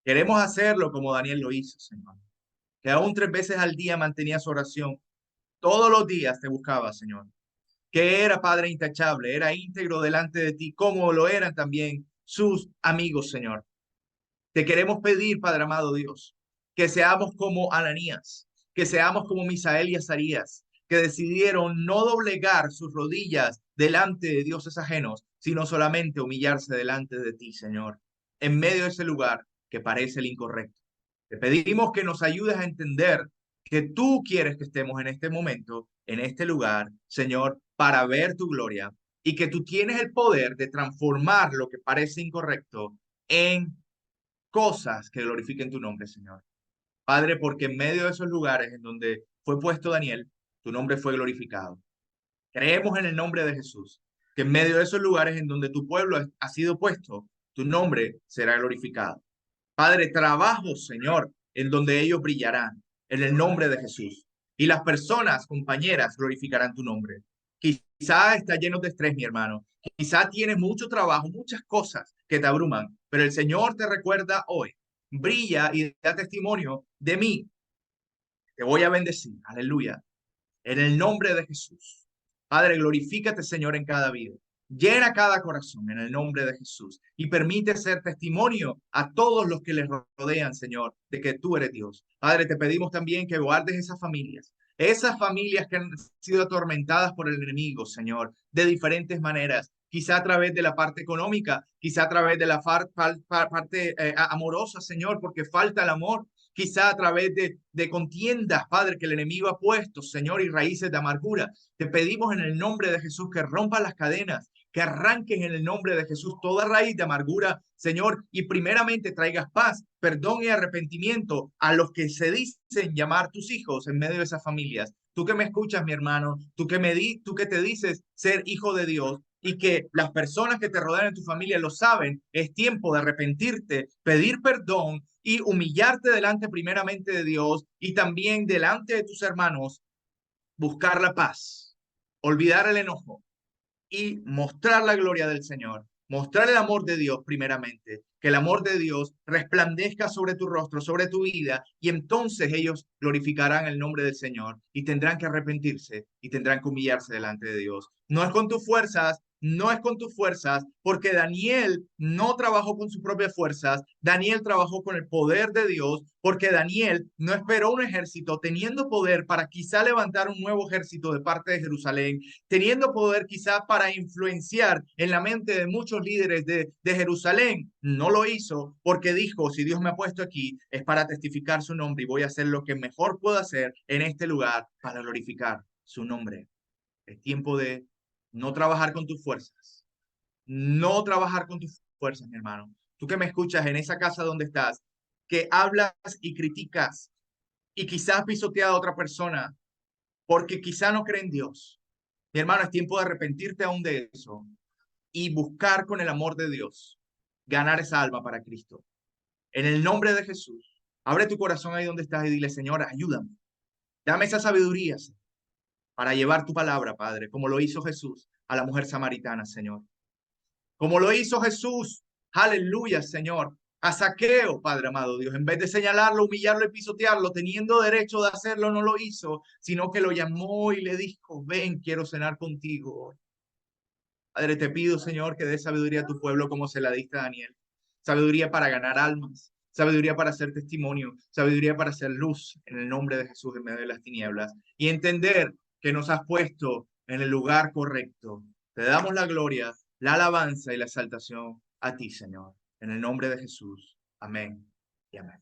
Queremos hacerlo como Daniel lo hizo, Señor, que aún 3 veces al día mantenía su oración. Todos los días te buscaba, Señor, que era Padre intachable, era íntegro delante de ti, como lo eran también sus amigos, Señor. Te queremos pedir, Padre amado Dios, que seamos como Ananías, que seamos como Misael y Azarías, que decidieron no doblegar sus rodillas delante de dioses ajenos, sino solamente humillarse delante de ti, Señor, en medio de ese lugar que parece el incorrecto. Te pedimos que nos ayudes a entender que tú quieres que estemos en este momento, en este lugar, Señor, para ver tu gloria y que tú tienes el poder de transformar lo que parece incorrecto en cosas que glorifiquen tu nombre, Señor. Padre, porque en medio de esos lugares en donde fue puesto Daniel, tu nombre fue glorificado. Creemos en el nombre de Jesús, que en medio de esos lugares en donde tu pueblo ha sido puesto, tu nombre será glorificado. Padre, trabajo, Señor, en donde ellos brillarán, en el nombre de Jesús. Y las personas, compañeras, glorificarán tu nombre. Quizá estás lleno de estrés, mi hermano. Quizá tienes mucho trabajo, muchas cosas que te abruman, pero el Señor te recuerda hoy. Brilla y da testimonio de mí. Te voy a bendecir. Aleluya. En el nombre de Jesús. Padre, glorifícate, Señor, en cada vida. Llena cada corazón en el nombre de Jesús y permite ser testimonio a todos los que les rodean, Señor, de que tú eres Dios. Padre, te pedimos también que guardes esas familias que han sido atormentadas por el enemigo, Señor, de diferentes maneras, quizá a través de la parte económica, quizá a través de la parte amorosa, Señor, porque falta el amor, quizá a través de contiendas, Padre, que el enemigo ha puesto, Señor, y raíces de amargura. Te pedimos en el nombre de Jesús que rompa las cadenas, que arranques en el nombre de Jesús toda raíz de amargura, Señor, y primeramente traigas paz, perdón y arrepentimiento a los que se dicen llamar tus hijos en medio de esas familias. Tú que me escuchas, mi hermano, tú que te dices ser hijo de Dios y que las personas que te rodean en tu familia lo saben, es tiempo de arrepentirte, pedir perdón y humillarte delante primeramente de Dios y también delante de tus hermanos, buscar la paz, olvidar el enojo y mostrar la gloria del Señor, mostrar el amor de Dios primeramente, que el amor de Dios resplandezca sobre tu rostro, sobre tu vida, y entonces ellos glorificarán el nombre del Señor y tendrán que arrepentirse y tendrán que humillarse delante de Dios. No es con tus fuerzas, no es con tus fuerzas, porque Daniel no trabajó con sus propias fuerzas, Daniel trabajó con el poder de Dios, porque Daniel no esperó un ejército teniendo poder para quizá levantar un nuevo ejército de parte de Jerusalén, teniendo poder quizá para influenciar en la mente de muchos líderes de Jerusalén. No lo hizo porque dijo, si Dios me ha puesto aquí, es para testificar su nombre y voy a hacer lo que mejor puedo hacer en este lugar para glorificar su nombre. Es tiempo de no trabajar con tus fuerzas, no trabajar con tus fuerzas, mi hermano. Tú que me escuchas en esa casa donde estás, que hablas y criticas y quizás pisoteas a otra persona porque quizá no cree en Dios. Mi hermano, es tiempo de arrepentirte aún de eso y buscar con el amor de Dios ganar esa alma para Cristo. En el nombre de Jesús, abre tu corazón ahí donde estás y dile, Señor, ayúdame. Dame esa sabiduría para llevar tu palabra, Padre, como lo hizo Jesús a la mujer samaritana, Señor. Como lo hizo Jesús, aleluya, Señor, a Zaqueo, Padre amado Dios. En vez de señalarlo, humillarlo y pisotearlo, teniendo derecho de hacerlo, no lo hizo, sino que lo llamó y le dijo, ven, quiero cenar contigo. Padre, te pido, Señor, que dé sabiduría a tu pueblo como se la diste a Daniel. Sabiduría para ganar almas, sabiduría para hacer testimonio, sabiduría para hacer luz en el nombre de Jesús en medio de las tinieblas. Y entender que nos has puesto en el lugar correcto. Te damos la gloria, la alabanza y la exaltación a ti, Señor. En el nombre de Jesús. Amén y amén.